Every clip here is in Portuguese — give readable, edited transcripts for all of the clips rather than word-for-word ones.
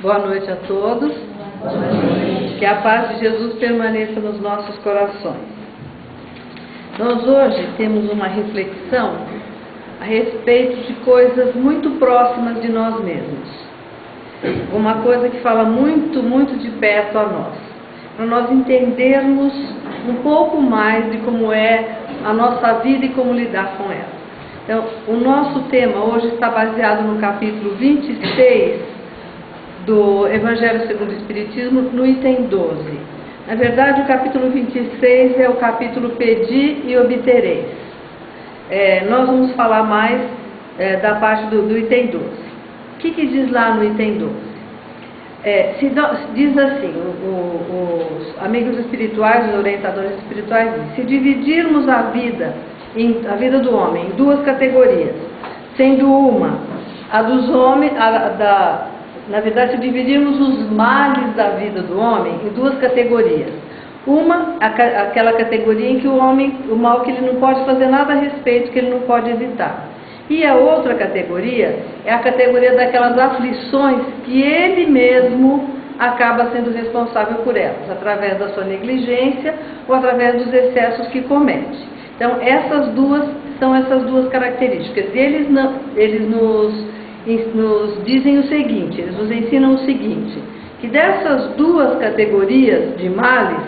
Boa noite a todos. Boa noite. Que a paz de Jesus permaneça nos nossos corações. Nós hoje temos uma reflexão a respeito de coisas muito próximas de nós mesmos. Uma coisa que fala muito, muito de perto a nós. Para nós entendermos um pouco mais de como é a nossa vida e como lidar com ela. Então, o nosso tema hoje está baseado no capítulo 26 do Evangelho segundo o Espiritismo, no item 12. Na verdade, o capítulo 26 é o capítulo Pedi e Obtereis. Nós vamos falar mais da parte do item 12. O que diz lá no item 12? Diz assim, os amigos espirituais, os orientadores espirituais dizem: se dividirmos a vida do homem em duas categorias, sendo uma a dos homens, na verdade, se dividirmos os males da vida do homem em duas categorias. Uma, aquela categoria em que o mal que ele não pode fazer nada a respeito, que ele não pode evitar. E a outra categoria é a categoria daquelas aflições que ele mesmo acaba sendo responsável por elas, através da sua negligência ou através dos excessos que comete. Então, essas duas características. Eles nos dizem o seguinte, eles nos ensinam o seguinte, que dessas duas categorias de males,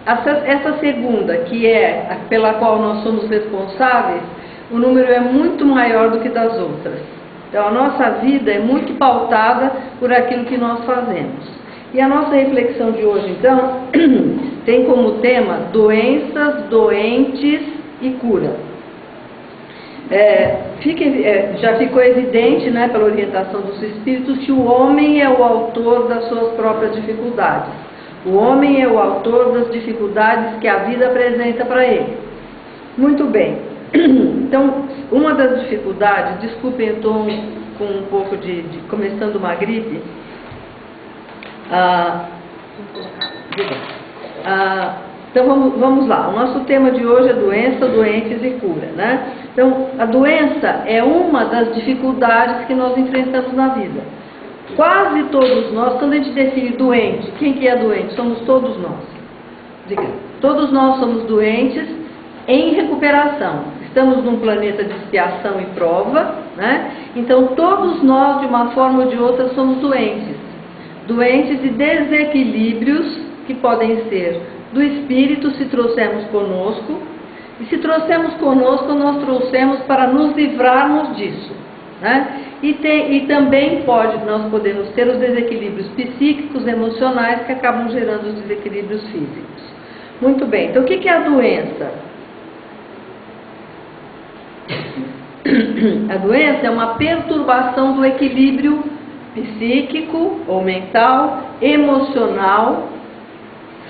essa segunda, que é pela qual nós somos responsáveis, o número é muito maior do que das outras. Então, a nossa vida é muito pautada por aquilo que nós fazemos. E a nossa reflexão de hoje, então, tem como tema doenças, doentes e cura. Já ficou evidente, né, pela orientação dos Espíritos, que o homem é o autor das suas próprias dificuldades. O homem é o autor das dificuldades que a vida apresenta para ele. Muito bem. Então, uma das dificuldades, desculpem, eu estou com um pouco começando uma gripe. Então vamos lá, o nosso tema de hoje é doença, doentes e cura, né? Então, a doença é uma das dificuldades que nós enfrentamos na vida. Quase todos nós, quando a gente define doente, quem que é doente? Somos todos nós. Diga, todos nós somos doentes em recuperação. Estamos num planeta de expiação e prova, né? Então, todos nós, de uma forma ou de outra, somos doentes. Doentes de desequilíbrios que podem ser do espírito, se trouxermos conosco, e se trouxermos conosco, nós trouxemos para nos livrarmos disso, né? E também nós podemos ter os desequilíbrios psíquicos, emocionais, que acabam gerando os desequilíbrios físicos. Muito bem, então o que é a doença? A doença é uma perturbação do equilíbrio psíquico ou mental, emocional,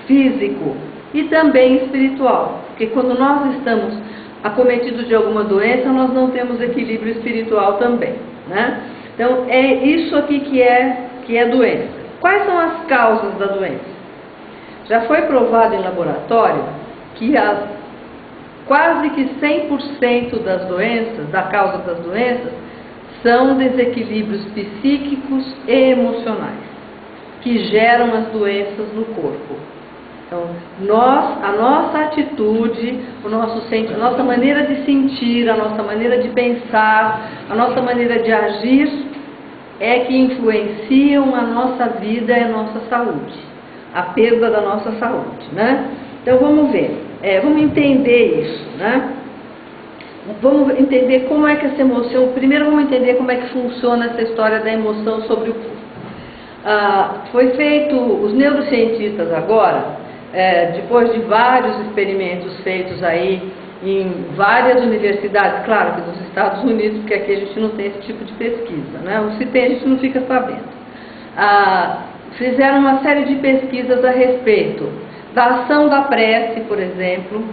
físico e também espiritual, porque quando nós estamos acometidos de alguma doença, nós não temos equilíbrio espiritual também, né? Então, é isso aqui que é doença. Quais são as causas da doença? Já foi provado em laboratório que quase que 100% das doenças, da causa das doenças, são desequilíbrios psíquicos e emocionais, que geram as doenças no corpo. Então, a nossa atitude, a nossa maneira de sentir, a nossa maneira de pensar, a nossa maneira de agir, é que influenciam a nossa vida e a nossa saúde, a perda da nossa saúde, né? Então, vamos ver, vamos entender isso, né? Vamos entender como é que essa emoção, primeiro vamos entender como é que funciona essa história da emoção sobre o corpo. Foi feito, os neurocientistas agora, depois de vários experimentos feitos aí em várias universidades, claro que nos Estados Unidos, porque aqui a gente não tem esse tipo de pesquisa, né? Ou se tem, a gente não fica sabendo. Fizeram uma série de pesquisas a respeito da ação da prece, por exemplo,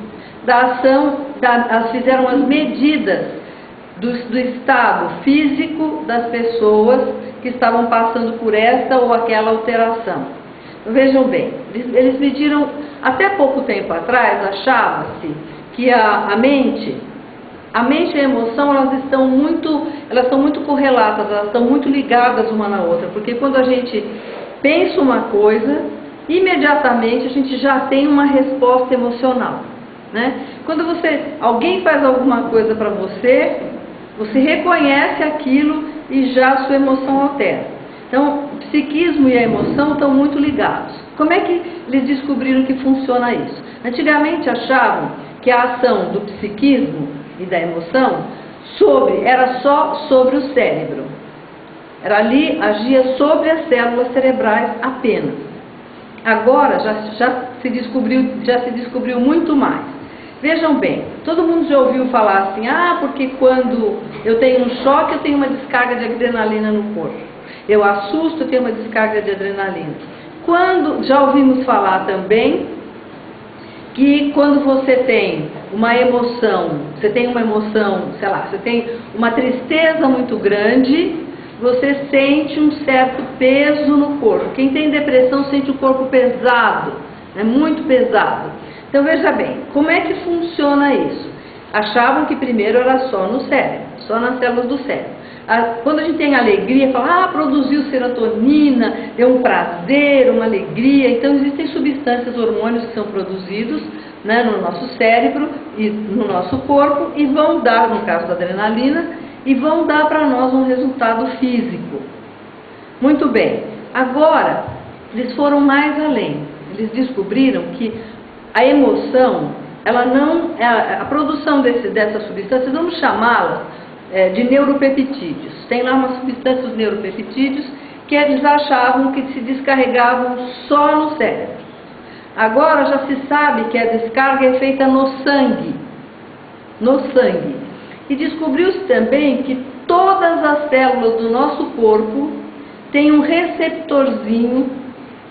fizeram as medidas do estado físico das pessoas que estavam passando por esta ou aquela alteração. Vejam bem, eles mediram, até pouco tempo atrás, achava-se que a mente a mente e a emoção, elas estão muito correlatas, elas estão muito ligadas uma na outra, porque quando a gente pensa uma coisa, imediatamente a gente já tem uma resposta emocional, né? Quando alguém faz alguma coisa para você, você reconhece aquilo e já a sua emoção altera. Então, o psiquismo e a emoção estão muito ligados. Como é que eles descobriram que funciona isso? Antigamente achavam que a ação do psiquismo e da emoção era só sobre o cérebro. Agia sobre as células cerebrais apenas. Agora já se descobriu muito mais. Vejam bem, todo mundo já ouviu falar assim, porque quando eu tenho um choque, eu tenho uma descarga de adrenalina no corpo. Eu assusto, eu tenho uma descarga de adrenalina. Já ouvimos falar também que quando você tem uma emoção, sei lá, você tem uma tristeza muito grande, você sente um certo peso no corpo. Quem tem depressão sente o corpo pesado, muito pesado. Então veja bem, como é que funciona isso? Achavam que primeiro era só no cérebro, só nas células do cérebro. Quando a gente tem alegria, fala, produziu serotonina, deu um prazer, uma alegria. Então existem substâncias, hormônios que são produzidos, né, no nosso cérebro e no nosso corpo e vão dar, no caso da adrenalina, e vão dar para nós um resultado físico. Muito bem, agora eles foram mais além. Eles descobriram que a emoção, a produção dessas substâncias, vamos chamá-las de neuropeptídeos. Tem lá umas substâncias, os neuropeptídeos, que eles achavam que se descarregavam só no cérebro. Agora já se sabe que a descarga é feita no sangue. E descobriu-se também que todas as células do nosso corpo têm um receptorzinho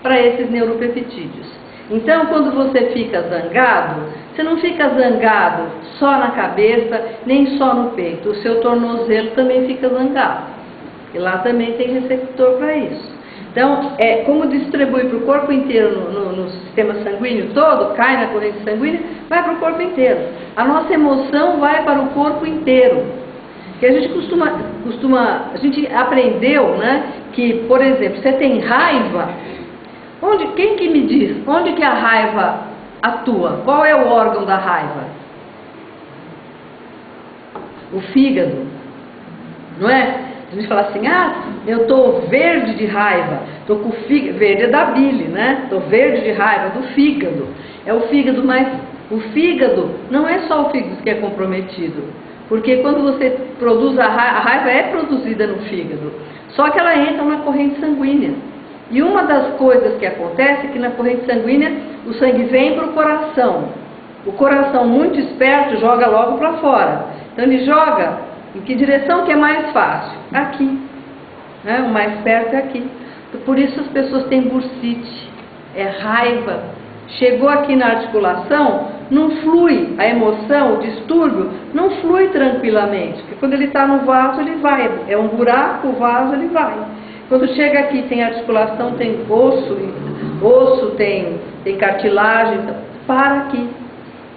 para esses neuropeptídeos. Então, quando você fica zangado, você não fica zangado só na cabeça, nem só no peito. O seu tornozelo também fica zangado. E lá também tem receptor para isso. Então, como distribui para o corpo inteiro no sistema sanguíneo todo, cai na corrente sanguínea, vai para o corpo inteiro. A nossa emoção vai para o corpo inteiro. Que a gente aprendeu, né, que, por exemplo, você tem raiva. Quem que me diz? Onde que a raiva atua? Qual é o órgão da raiva? O fígado. Não é? A gente fala assim, eu estou verde de raiva, estou com o fígado, verde é da bile, né? Estou verde de raiva, do fígado. É o fígado, mas o fígado não é só o fígado que é comprometido. Porque quando você produz a raiva é produzida no fígado. Só que ela entra na corrente sanguínea. E uma das coisas que acontece é que na corrente sanguínea o sangue vem para o coração. O coração, muito esperto, joga logo para fora. Então ele joga em que direção que é mais fácil? Aqui. Né? O mais perto é aqui. Por isso as pessoas têm bursite, é raiva. Chegou aqui na articulação, não flui, a emoção, o distúrbio, não flui tranquilamente. Porque quando ele está no vaso, ele vai. É um buraco, o vaso, ele vai. Quando chega aqui, tem articulação, tem osso tem cartilagem, então, para aqui.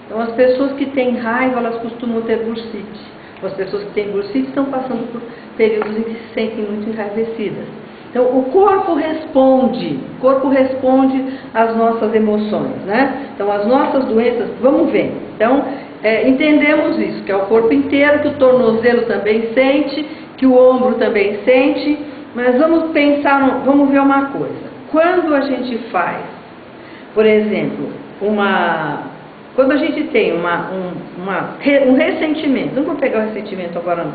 Então, as pessoas que têm raiva, elas costumam ter bursite. As pessoas que têm bursite estão passando por períodos em que se sentem muito enraivecidas. Então, o corpo responde às nossas emoções, né? Então, as nossas doenças, vamos ver. Então, entendemos isso, que é o corpo inteiro, que o tornozelo também sente, que o ombro também sente. Mas vamos vamos ver uma coisa. Quando a gente faz, por exemplo, quando a gente tem um ressentimento, não vou pegar o ressentimento agora não.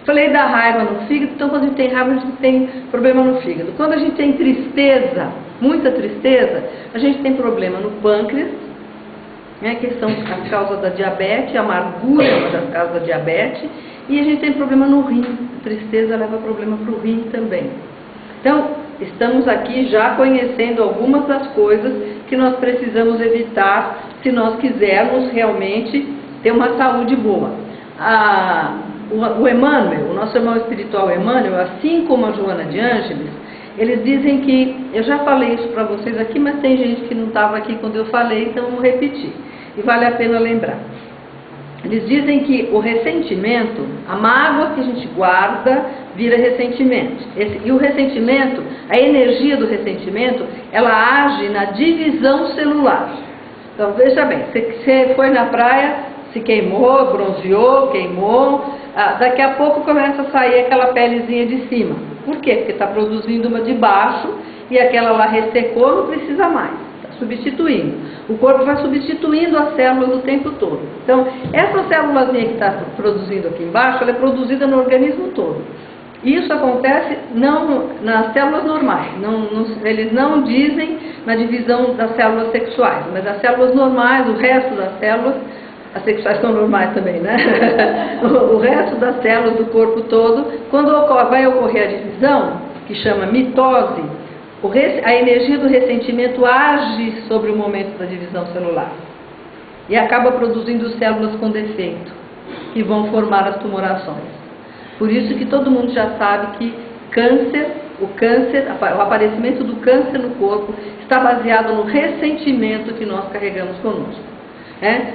Falei da raiva no fígado, então quando a gente tem raiva, a gente tem problema no fígado. Quando a gente tem tristeza, muita tristeza, a gente tem problema no pâncreas, né, que são as causas da diabetes, a amargura é uma das causas da diabetes, e a gente tem problema no rim. A tristeza leva problema para o rim também. Então, estamos aqui já conhecendo algumas das coisas que nós precisamos evitar se nós quisermos realmente ter uma saúde boa. O Emmanuel, o nosso irmão espiritual Emmanuel, assim como a Joana de Ângeles, eles dizem que, eu já falei isso para vocês aqui, mas tem gente que não estava aqui quando eu falei, então eu vou repetir. E vale a pena lembrar. Eles dizem que o ressentimento, a mágoa que a gente guarda, vira ressentimento. E o ressentimento, a energia do ressentimento, ela age na divisão celular. Então, veja bem, você foi na praia, se queimou, bronzeou, queimou, daqui a pouco começa a sair aquela pelezinha de cima. Por quê? Porque está produzindo uma de baixo e aquela lá ressecou, não precisa mais. Substituindo. O corpo vai substituindo as células o tempo todo. Então, essa célulazinha que está produzindo aqui embaixo, ela é produzida no organismo todo. Isso acontece não nas células normais. Eles não dizem na divisão das células sexuais, mas as células normais, o resto das células, as sexuais são normais também, né? O resto das células do corpo todo, quando vai ocorrer a divisão, que chama mitose, a energia do ressentimento age sobre o momento da divisão celular e acaba produzindo células com defeito, que vão formar as tumorações. Por isso que todo mundo já sabe que o aparecimento do câncer no corpo está baseado no ressentimento que nós carregamos conosco.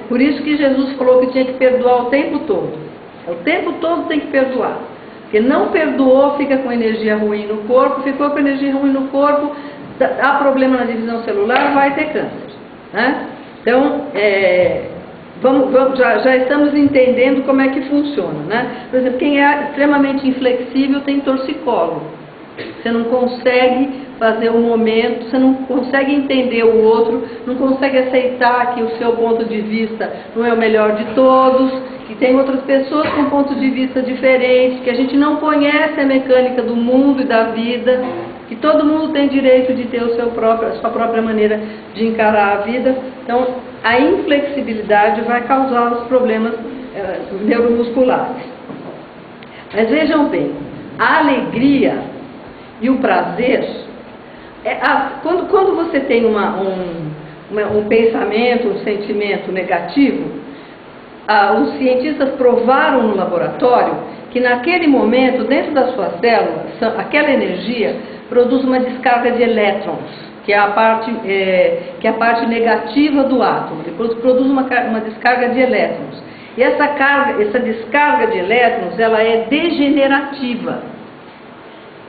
Por isso que Jesus falou que tinha que perdoar o tempo todo. O tempo todo tem que perdoar. Porque não perdoou, fica com energia ruim no corpo, ficou com energia ruim no corpo, há problema na divisão celular, vai ter câncer. Então, já estamos entendendo como é que funciona. Por exemplo, quem é extremamente inflexível tem torcicolo. Você não consegue fazer o momento, você não consegue entender o outro, não consegue aceitar que o seu ponto de vista não é o melhor de todos, que tem outras pessoas com pontos de vista diferentes, que a gente não conhece a mecânica do mundo e da vida, que todo mundo tem direito de ter a sua própria maneira de encarar a vida. Então, a inflexibilidade vai causar os problemas neuromusculares. Mas vejam bem, a alegria e o prazer, quando você tem um pensamento, um sentimento negativo, os cientistas provaram no laboratório que naquele momento, dentro das suas células, aquela energia produz uma descarga de elétrons, que é a parte negativa do átomo. Depois produz uma descarga de elétrons. E essa descarga de elétrons, ela é degenerativa.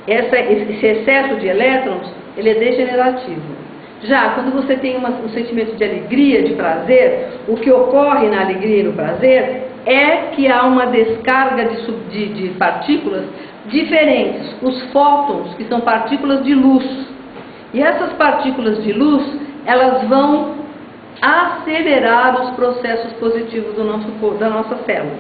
Esse excesso de elétrons, ele é degenerativo. Já quando você tem um sentimento de alegria, de prazer, o que ocorre na alegria e no prazer é que há uma descarga de partículas diferentes, os fótons, que são partículas de luz. E essas partículas de luz, elas vão acelerar os processos positivos da nossa célula,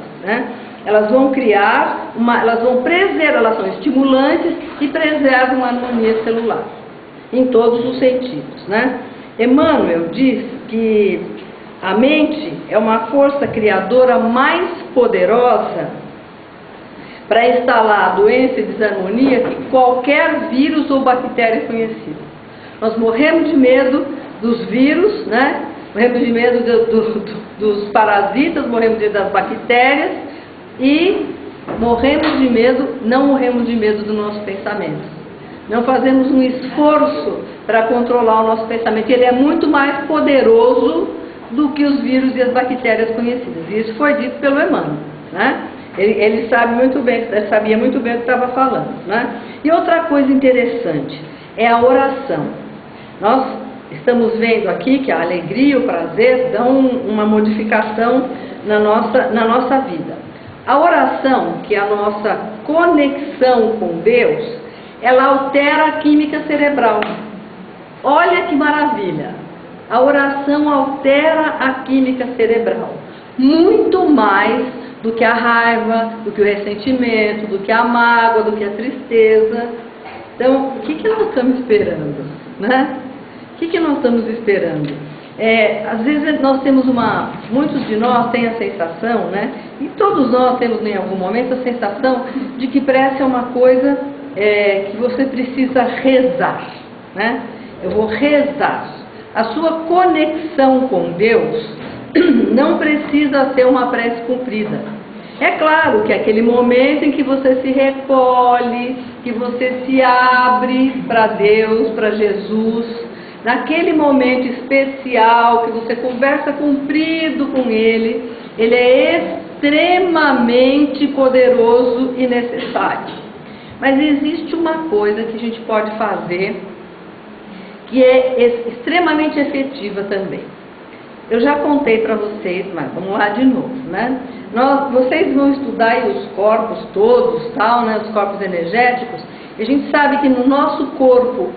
Elas vão criar elas são estimulantes e preservam uma harmonia celular, em todos os sentidos, Emmanuel diz que a mente é uma força criadora mais poderosa para instalar a doença e desarmonia que qualquer vírus ou bactéria conhecido. Nós morremos de medo dos vírus, morremos de medo dos parasitas, morremos de medo das bactérias e não morremos de medo do nosso pensamento. Não fazemos um esforço para controlar o nosso pensamento. Ele é muito mais poderoso do que os vírus e as bactérias conhecidas. E isso foi dito pelo Emmanuel, Ele sabia muito bem o que estava falando, E outra coisa interessante é a oração. Nós estamos vendo aqui que a alegria e o prazer dão uma modificação na nossa vida. A oração, que é a nossa conexão com Deus, ela altera a química cerebral. Olha que maravilha! A oração altera a química cerebral, muito mais do que a raiva, do que o ressentimento, do que a mágoa, do que a tristeza. Então, o que nós estamos esperando, O que nós estamos esperando? Às vezes nós temos muitos de nós têm a sensação, e todos nós temos em algum momento a sensação de que prece é uma coisa que você precisa rezar, Eu vou rezar. A sua conexão com Deus não precisa ser uma prece cumprida. É claro que é aquele momento em que você se recolhe, que você se abre para Deus, para Jesus, naquele momento especial que você conversa comprido com Ele ele é extremamente poderoso e necessário. Mas existe uma coisa que a gente pode fazer que é extremamente efetiva também. Eu já contei para vocês, mas vamos lá de novo, né? Vocês vão estudar aí os corpos todos, tal, né? Os corpos energéticos. E a gente sabe que no nosso corpo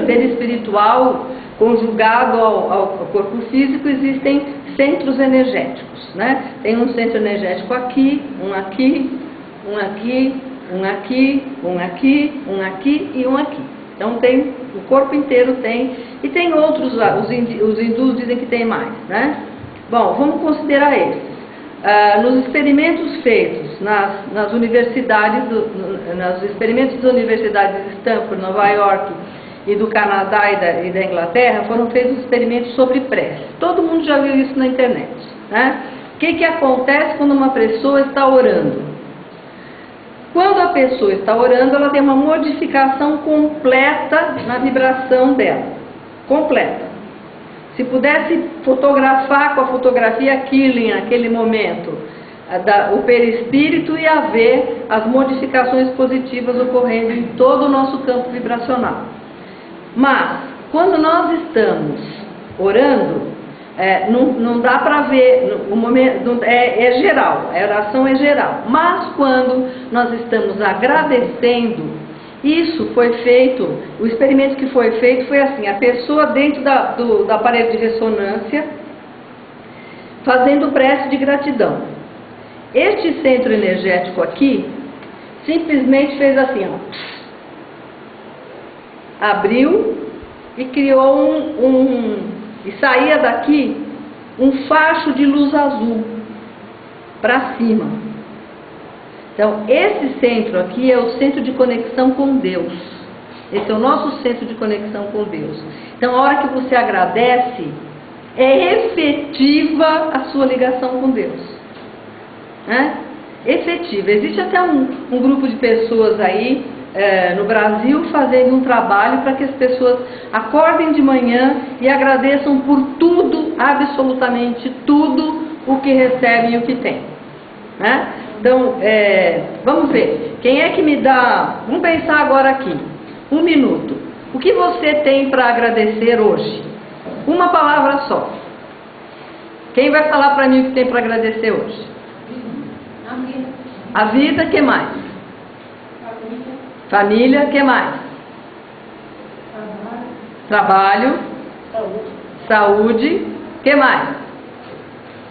perispiritual, conjugado ao corpo físico, existem centros energéticos, né? Tem um centro energético aqui, um aqui, um aqui, um aqui, um aqui, um aqui e um aqui. Então tem, o corpo inteiro tem, e tem outros, os hindus dizem que tem mais, né? Bom, vamos considerar esses. Nos experimentos feitos nas universidades, nos experimentos das universidades de Stanford, Nova York e do Canadá e da Inglaterra, foram feitos experimentos sobre prece. Todo mundo já viu isso na internet, né? O que acontece quando uma pessoa está orando? Quando a pessoa está orando, ela tem uma modificação completa na vibração dela. Completa. Se pudesse fotografar com a fotografia Killing, naquele momento, o perispírito, ia ver as modificações positivas ocorrendo em todo o nosso campo vibracional. Mas, quando nós estamos orando, não dá para ver, o momento, é geral, a oração é geral. Mas quando nós estamos agradecendo, isso foi feito, o experimento que foi feito foi assim, a pessoa dentro do aparelho de ressonância, fazendo prece de gratidão. Este centro energético aqui, simplesmente fez assim, ó, abriu e criou e saía daqui um facho de luz azul para cima. Então, esse centro aqui é o centro de conexão com Deus. Esse é o nosso centro de conexão com Deus. Então, a hora que você agradece, é efetiva a sua ligação com Deus. Né? Efetiva. Existe até um grupo de pessoas aí, no Brasil, fazendo um trabalho para que as pessoas acordem de manhã e agradeçam por tudo, absolutamente tudo, o que recebem e o que têm. Né? Então, vamos ver. Quem é que me dá... Vamos pensar agora aqui. 1 minuto. O que você tem para agradecer hoje? Uma palavra só. Quem vai falar para mim o que tem para agradecer hoje? A vida. A vida, que mais? Família, que mais? Trabalho. Saúde, que mais?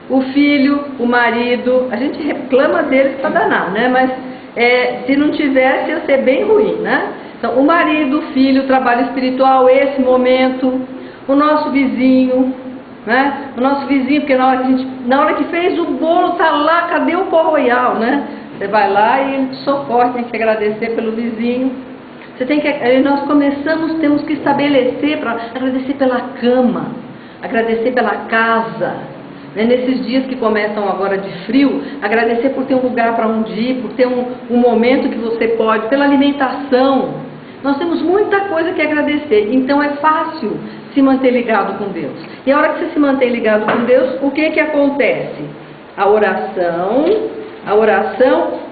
O filho, o marido, a gente reclama deles para danar, né? Mas se não tivesse, ia ser bem ruim, né? Então, o marido, o filho, o trabalho espiritual, esse momento, o nosso vizinho, né? O nosso vizinho, porque na hora que fez o bolo, tá lá, cadê o pó royal, né? Você vai lá e ele te socorre, tem que agradecer pelo vizinho. Nós temos que estabelecer, para agradecer pela cama, agradecer pela casa. Né? Nesses dias que começam agora de frio, agradecer por ter um lugar para onde ir, por ter um momento que você pode, pela alimentação. Nós temos muita coisa que agradecer, então é fácil se manter ligado com Deus. E a hora que você se mantém ligado com Deus, o que acontece? A oração,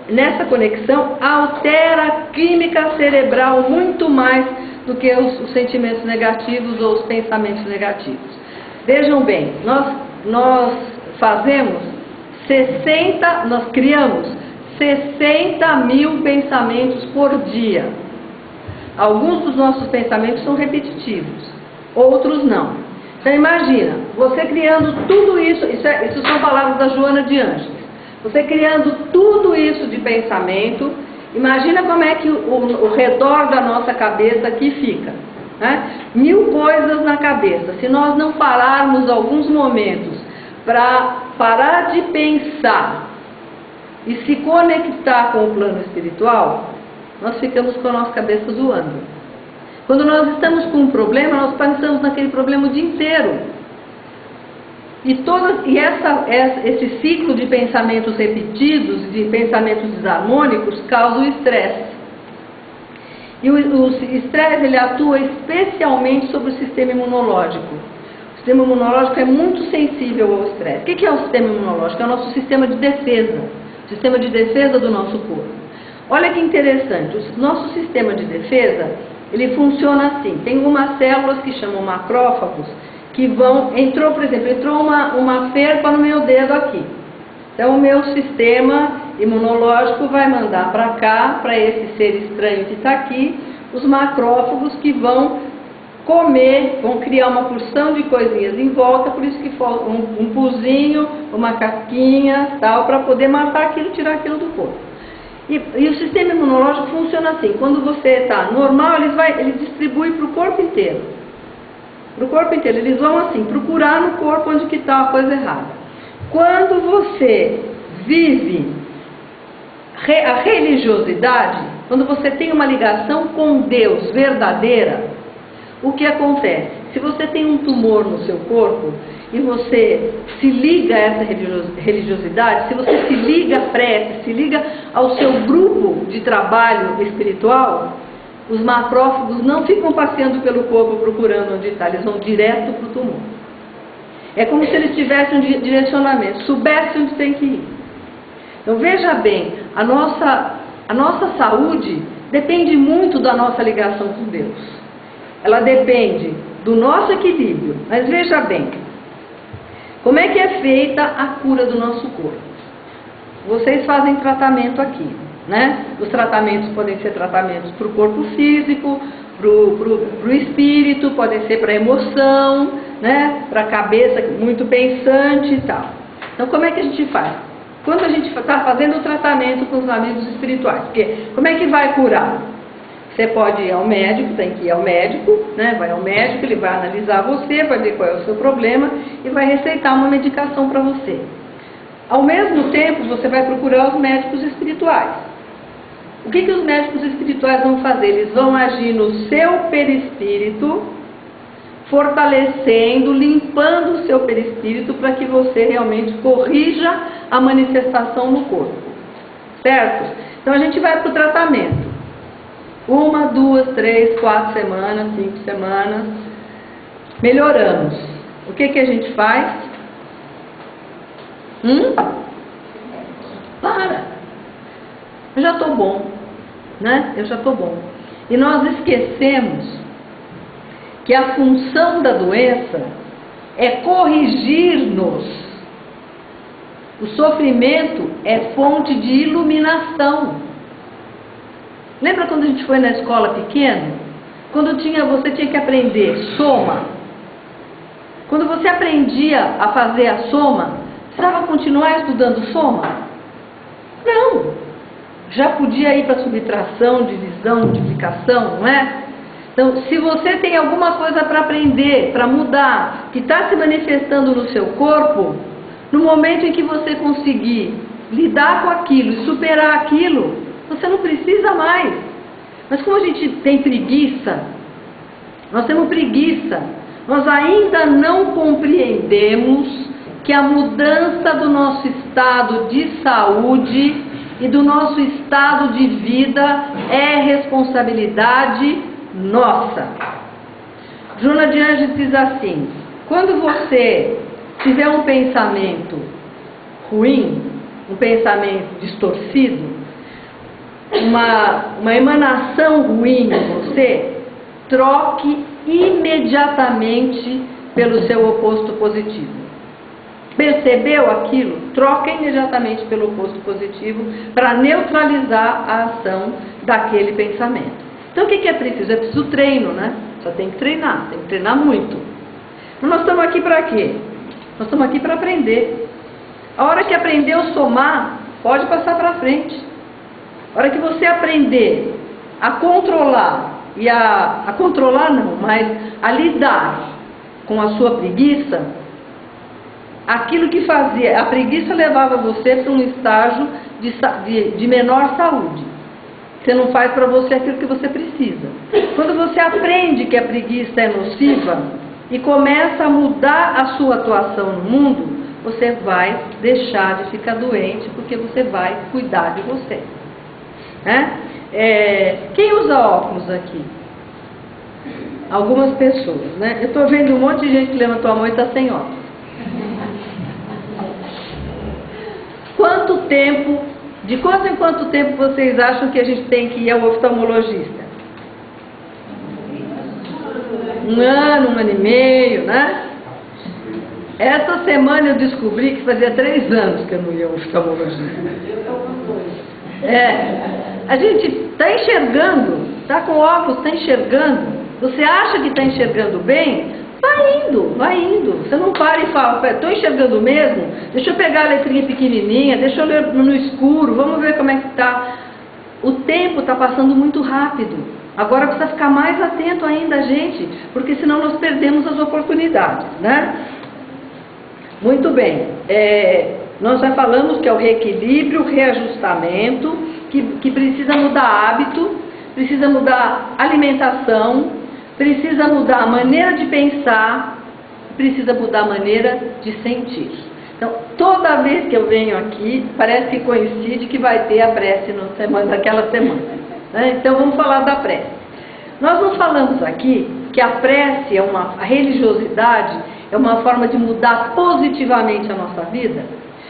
nessa conexão, altera a química cerebral muito mais do que os sentimentos negativos ou os pensamentos negativos. Vejam bem, nós criamos 60 mil pensamentos por dia. Alguns dos nossos pensamentos são repetitivos, outros não. Então imagina, você criando tudo isso, isso são palavras da Joana de Ângeles. Você criando tudo isso de pensamento, imagina como é que o redor da nossa cabeça aqui fica. Né? 1000 coisas na cabeça. Se nós não pararmos alguns momentos para parar de pensar e se conectar com o plano espiritual, nós ficamos com a nossa cabeça zoando. Quando nós estamos com um problema, nós pensamos naquele problema o dia inteiro. Esse ciclo de pensamentos repetidos, de pensamentos desarmônicos, causa o estresse. E o estresse, ele atua especialmente sobre o sistema imunológico. O sistema imunológico é muito sensível ao estresse. O que é o sistema imunológico? É o nosso sistema de defesa, sistema de defesa do nosso corpo. Olha que interessante, o nosso sistema de defesa, ele funciona assim. Tem umas células que chamam macrófagos, que entrou uma ferpa no meu dedo aqui. Então o meu sistema imunológico vai mandar para cá, para esse ser estranho que está aqui, os macrófagos que vão comer, vão criar uma porção de coisinhas em volta, por isso que falta um puzinho, uma casquinha, tal, para poder matar aquilo, tirar aquilo do corpo. E o sistema imunológico funciona assim, quando você está normal, ele distribui para o corpo inteiro. Para o corpo inteiro, eles vão assim, procurar no corpo onde que está a coisa errada. Quando você vive a religiosidade, quando você tem uma ligação com Deus verdadeira, o que acontece? Se você tem um tumor no seu corpo e você se liga a essa religiosidade, se você se liga à prece, se liga ao seu grupo de trabalho espiritual, os macrófagos não ficam passeando pelo corpo procurando onde está, eles vão direto para o tumor. É como se eles tivessem um direcionamento, soubessem onde tem que ir. Então veja bem, a nossa saúde depende muito da nossa ligação com Deus. Ela depende do nosso equilíbrio. Mas veja bem, como é que é feita a cura do nosso corpo? Vocês fazem tratamento aqui, né? Os tratamentos podem ser tratamentos para o corpo físico, para o espírito, podem ser para a emoção, né? Para a cabeça muito pensante e tal. Então como é que a gente faz? Quando a gente está fazendo o tratamento com os amigos espirituais, porque como é que vai curar? Você pode ir ao médico, tem que ir ao médico, né? Vai ao médico, ele vai analisar você, vai ver qual é o seu problema e vai receitar uma medicação para você. Ao mesmo tempo, você vai procurar os médicos espirituais. O que os médicos espirituais vão fazer? Eles vão agir no seu perispírito, fortalecendo, limpando o seu perispírito para que você realmente corrija a manifestação no corpo. Certo? Então a gente vai para o tratamento. 1, 2, 3, 4 semanas, 5 semanas, melhoramos. O que a gente faz? Para! Eu já estou bom, né? Eu já estou bom. E nós esquecemos que a função da doença é corrigir-nos. O sofrimento é fonte de iluminação. Lembra quando a gente foi na escola pequena? Quando você tinha que aprender soma? Quando você aprendia a fazer a soma, precisava continuar estudando soma? Não! Já podia ir para subtração, divisão, multiplicação, não é? Então, se você tem alguma coisa para aprender, para mudar, que está se manifestando no seu corpo, no momento em que você conseguir lidar com aquilo e superar aquilo, você não precisa mais. Mas como a gente tem preguiça, nós temos preguiça, nós ainda não compreendemos que a mudança do nosso estado de saúde e do nosso estado de vida é responsabilidade nossa. Joana de Anjos diz assim: quando você tiver um pensamento ruim, um pensamento distorcido, uma emanação ruim em você, troque imediatamente pelo seu oposto positivo. Percebeu aquilo? Troca imediatamente pelo oposto positivo para neutralizar a ação daquele pensamento. Então o que é preciso? É preciso treino, né? Só tem que treinar muito. Mas nós estamos aqui para quê? Nós estamos aqui para aprender. A hora que aprendeu a somar, pode passar para frente. A hora que você aprender a controlar, a controlar não, mas a lidar com a sua preguiça, aquilo que fazia, a preguiça levava você para um estágio de menor saúde. Você não faz para você aquilo que você precisa. Quando você aprende que a preguiça é nociva e começa a mudar a sua atuação no mundo, você vai deixar de ficar doente, porque você vai cuidar de você. Quem usa óculos aqui? Algumas pessoas, né? Eu estou vendo um monte de gente que levantou a mão e está sem óculos. Quanto tempo, de quanto em quanto tempo vocês acham que a gente tem que ir ao oftalmologista? 1 ano, 1 ano e meio, né? Essa semana eu descobri que fazia 3 anos que eu não ia ao oftalmologista. A gente está enxergando, está com óculos, está enxergando. Você acha que está enxergando bem? Vai indo. Você não para e fala, estou enxergando mesmo? Deixa eu pegar a letrinha pequenininha, deixa eu ler no escuro, vamos ver como é que está. O tempo está passando muito rápido. Agora precisa ficar mais atento ainda, gente, porque senão nós perdemos as oportunidades, né? Muito bem. Nós já falamos que é o reequilíbrio, o reajustamento, que precisa mudar hábito, precisa mudar alimentação, precisa mudar a maneira de pensar, precisa mudar a maneira de sentir. Então, toda vez que eu venho aqui, parece que coincide que vai ter a prece naquela semana, né? Então, vamos falar da prece. Nós não falamos aqui que a prece, a religiosidade, é uma forma de mudar positivamente a nossa vida?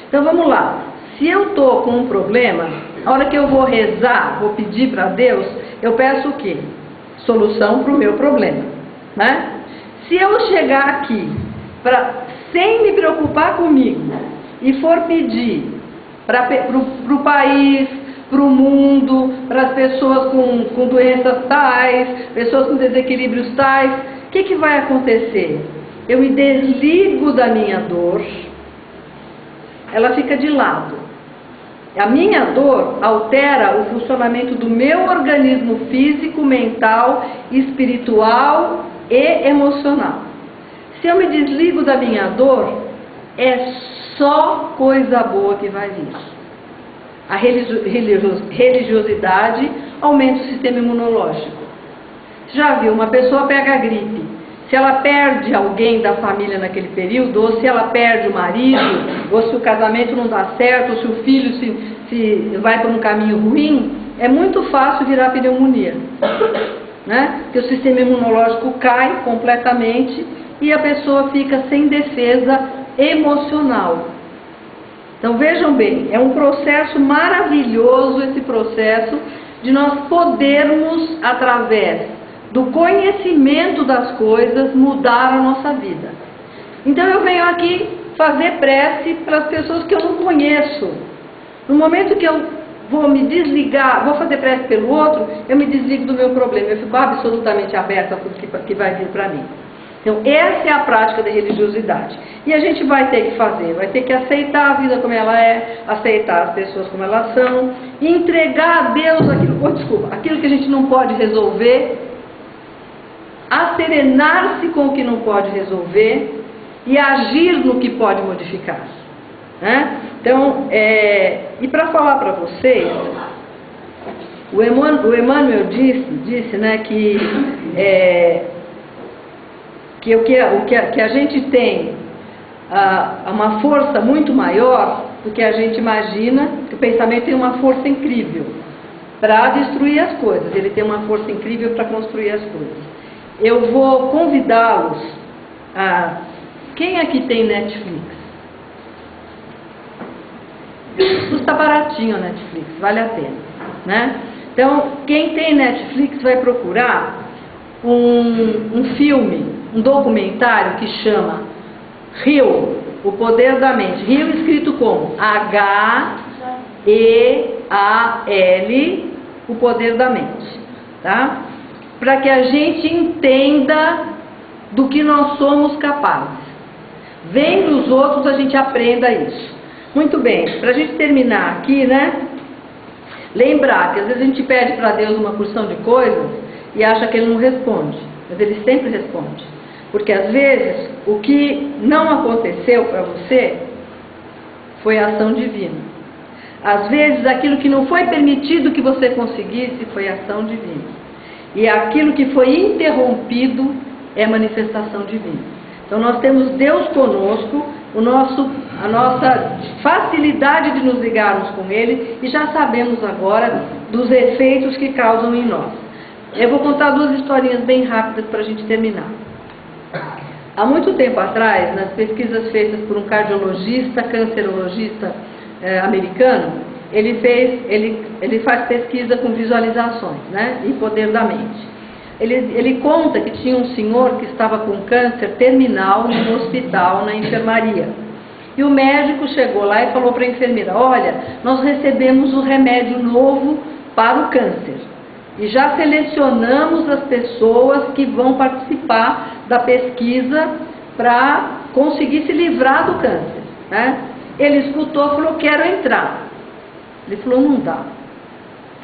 Então, vamos lá. Se eu estou com um problema, a hora que eu vou rezar, vou pedir para Deus, eu peço o quê? Solução para o meu problema, né? Se eu chegar aqui sem me preocupar comigo e for pedir para o país, para o mundo, para as pessoas com doenças tais, pessoas com desequilíbrios tais, o que vai acontecer? Eu me desligo da minha dor, ela fica de lado. A minha dor altera o funcionamento do meu organismo físico, mental, espiritual e emocional. Se eu me desligo da minha dor, é só coisa boa que vai vir. A religiosidade aumenta o sistema imunológico. Já viu, uma pessoa pega a gripe. Se ela perde alguém da família naquele período, ou se ela perde o marido, ou se o casamento não dá certo, ou se o filho se vai por um caminho ruim, é muito fácil virar pneumonia, né? Porque o sistema imunológico cai completamente e a pessoa fica sem defesa emocional. Então vejam bem, é um processo maravilhoso esse processo de nós podermos, através do conhecimento das coisas, mudar a nossa vida. Então eu venho aqui fazer prece para as pessoas que eu não conheço. No momento que eu vou me desligar, vou fazer prece pelo outro, eu me desligo do meu problema, eu fico absolutamente aberta a tudo que vai vir para mim. Então essa é a prática da religiosidade. E a gente vai ter que fazer, vai ter que aceitar a vida como ela é, aceitar as pessoas como elas são, e entregar a Deus aquilo que a gente não pode resolver, acerenar-se com o que não pode resolver e agir no que pode modificar, né? Então, e para falar para vocês, o Emmanuel disse, né, que a gente tem uma força muito maior do que a gente imagina, que o pensamento tem uma força incrível para destruir as coisas, ele tem uma força incrível para construir as coisas. Eu vou convidá-los a... Quem aqui tem Netflix? Custa baratinho a Netflix, vale a pena, né? Então, quem tem Netflix vai procurar um filme, um documentário que chama Heal, o Poder da Mente. Heal escrito como H-E-A-L, o Poder da Mente, tá? Para que a gente entenda do que nós somos capazes. Vendo os outros, a gente aprenda isso. Muito bem, para a gente terminar aqui, né? Lembrar que às vezes a gente pede para Deus uma porção de coisas e acha que Ele não responde, mas Ele sempre responde. Porque às vezes o que não aconteceu para você foi a ação divina. Às vezes aquilo que não foi permitido que você conseguisse foi a ação divina. E aquilo que foi interrompido é manifestação divina. Então nós temos Deus conosco, a nossa facilidade de nos ligarmos com Ele, e já sabemos agora dos efeitos que causam em nós. Eu vou contar duas historinhas bem rápidas para a gente terminar. Há muito tempo atrás, nas pesquisas feitas por um cardiologista, cancerologista americano, ele faz pesquisa com visualizações, né, e poder da mente. Ele conta que tinha um senhor que estava com câncer terminal no hospital, na enfermaria. E o médico chegou lá e falou para a enfermeira: olha, nós recebemos um remédio novo para o câncer. E já selecionamos as pessoas que vão participar da pesquisa para conseguir se livrar do câncer, né? Ele escutou e falou: quero entrar. Ele falou: não dá.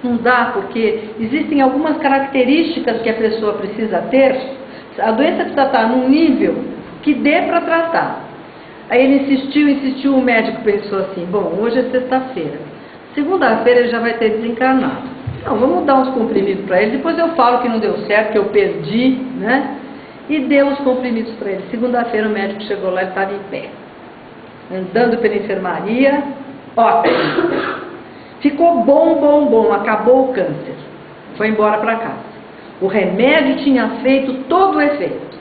Não dá, porque existem algumas características que a pessoa precisa ter. A doença precisa estar num nível que dê para tratar. Aí ele insistiu, o médico pensou assim: bom, hoje é sexta-feira, segunda-feira ele já vai ter desencarnado. Não, vamos dar uns comprimidos para ele, depois eu falo que não deu certo, que eu perdi, né? E deu os comprimidos para ele. Segunda-feira o médico chegou lá, ele estava em pé, andando pela enfermaria, ótimo. Ficou bom, acabou o câncer. Foi embora para casa. O remédio tinha feito todo o efeito.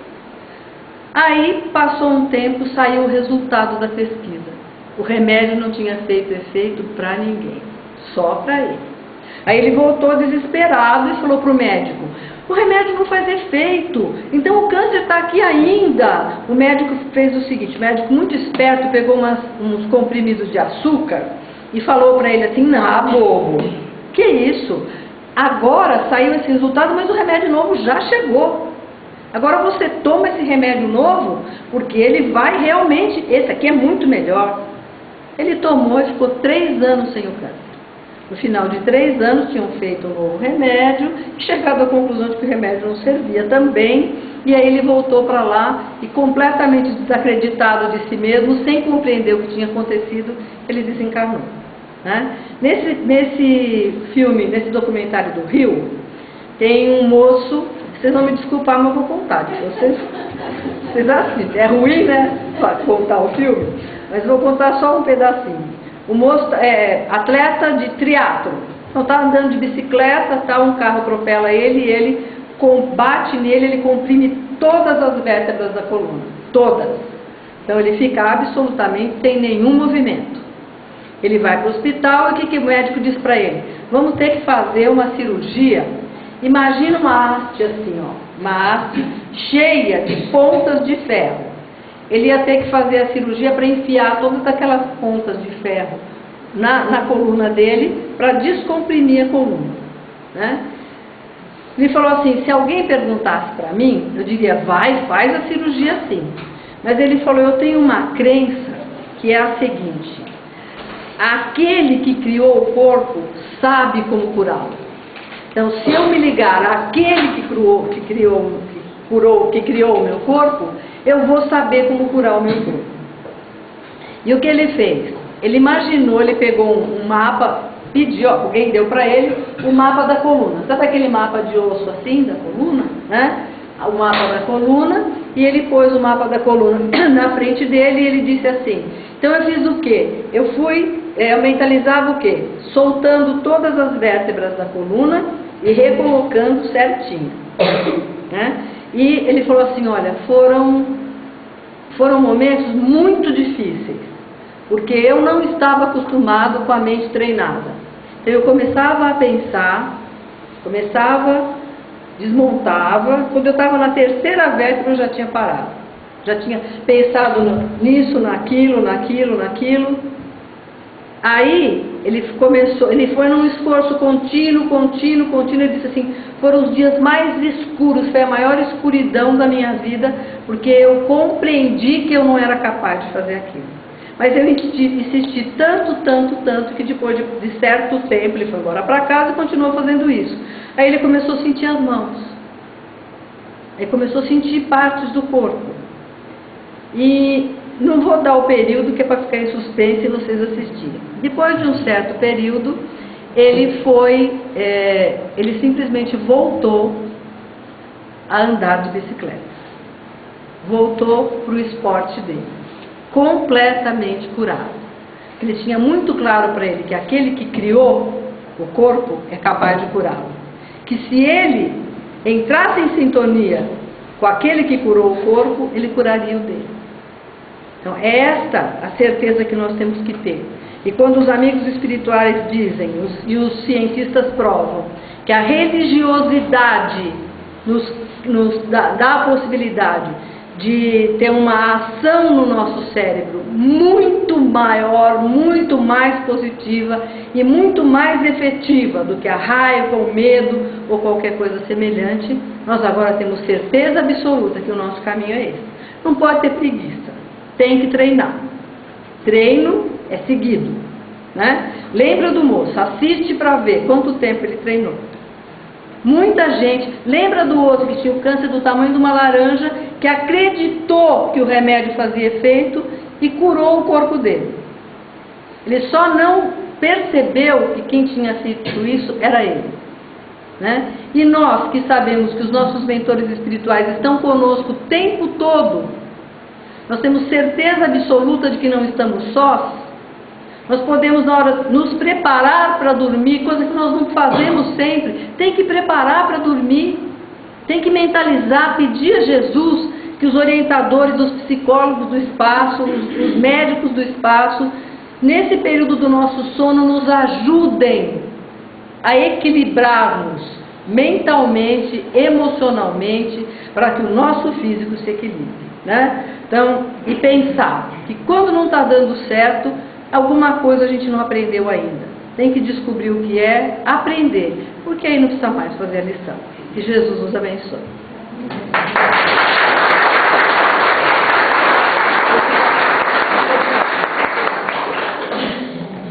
Aí, passou um tempo, saiu o resultado da pesquisa. O remédio não tinha feito efeito para ninguém, só para ele. Aí ele voltou desesperado e falou para o médico: o remédio não faz efeito, então o câncer está aqui ainda. O médico fez o seguinte, o médico muito esperto pegou uns comprimidos de açúcar e falou para ele assim: não, bobo, que isso? Agora saiu esse resultado, mas o remédio novo já chegou. Agora você toma esse remédio novo, porque ele vai realmente, esse aqui é muito melhor. Ele tomou e ficou 3 anos sem o câncer. No final de 3 anos tinham feito um novo remédio, e chegado à conclusão de que o remédio não servia também, e aí ele voltou para lá e, completamente desacreditado de si mesmo, sem compreender o que tinha acontecido, ele desencarnou, né? Nesse filme, nesse documentário do Rio, tem um moço, vocês vão me desculpar, mas eu vou contar, vocês assistem, é ruim, né, contar o filme, mas vou contar só um pedacinho. O moço é atleta de triatlo, então está andando de bicicleta, tá, um carro atropela ele bate nele, ele comprime todas as vértebras da coluna, todas. Então ele fica absolutamente sem nenhum movimento. Ele vai para o hospital e o que o médico diz para ele? Vamos ter que fazer uma cirurgia. Imagina uma haste assim, ó, uma haste cheia de pontas de ferro. Ele ia ter que fazer a cirurgia para enfiar todas aquelas pontas de ferro na coluna dele, para descomprimir a coluna, né? Ele falou assim: se alguém perguntasse para mim, eu diria: faz a cirurgia sim. Mas ele falou: eu tenho uma crença que é a seguinte: aquele que criou o corpo sabe como curá-lo. Então, se eu me ligar àquele que criou o meu corpo, eu vou saber como curar o meu corpo. E o que ele fez? Ele imaginou, ele pegou um mapa, pediu, alguém deu para ele o mapa da coluna. Sabe aquele mapa de osso assim, da coluna, né? O mapa da coluna, e ele pôs o mapa da coluna na frente dele e ele disse assim: então eu fiz o quê? Eu mentalizava o quê? Soltando todas as vértebras da coluna e recolocando certinho, né? E ele falou assim: olha, foram momentos muito difíceis, porque eu não estava acostumado com a mente treinada. Então eu começava a pensar, desmontava, quando eu estava na 3ª vértebra eu já tinha parado. Já tinha pensado nisso, naquilo. Aí ele foi num esforço contínuo, ele disse assim: foram os dias mais escuros, foi a maior escuridão da minha vida, porque eu compreendi que eu não era capaz de fazer aquilo. Mas eu insisti tanto, que depois de certo tempo ele foi embora para casa e continuou fazendo isso. Aí ele começou a sentir as mãos, aí começou a sentir partes do corpo. E não vou dar o período, que é para ficar em suspense e vocês assistirem. Depois de um certo período, ele simplesmente voltou a andar de bicicleta. Voltou para o esporte dele, completamente curado. Ele tinha muito claro para ele que aquele que criou o corpo é capaz de curá-lo. Que se ele entrasse em sintonia com aquele que curou o corpo, ele curaria o dele. Então, é esta a certeza que nós temos que ter. E quando os amigos espirituais dizem, e os cientistas provam, que a religiosidade nos dá a possibilidade de ter uma ação no nosso cérebro muito maior, muito mais positiva e muito mais efetiva do que a raiva, o medo ou qualquer coisa semelhante, nós agora temos certeza absoluta que o nosso caminho é esse. Não pode ter preguiça, tem que treinar. Treino é seguido, né? Lembra do moço, assiste para ver quanto tempo ele treinou. Muita gente, lembra do outro que tinha o câncer do tamanho de uma laranja, que acreditou que o remédio fazia efeito e curou o corpo dele. Ele só não percebeu que quem tinha feito isso era ele, né? E nós que sabemos que os nossos mentores espirituais estão conosco o tempo todo, nós temos certeza absoluta de que não estamos sós. Nós podemos, na hora, nos preparar para dormir, coisa que nós não fazemos sempre. Tem que preparar para dormir, tem que mentalizar, pedir a Jesus que os orientadores, os psicólogos do espaço, os médicos do espaço, nesse período do nosso sono, nos ajudem a equilibrarmos mentalmente, emocionalmente, para que o nosso físico se equilibre, né? Então, e pensar que quando não está dando certo, alguma coisa a gente não aprendeu ainda. Tem que descobrir o que é, aprender, porque aí não precisa mais fazer a lição. Que Jesus nos abençoe.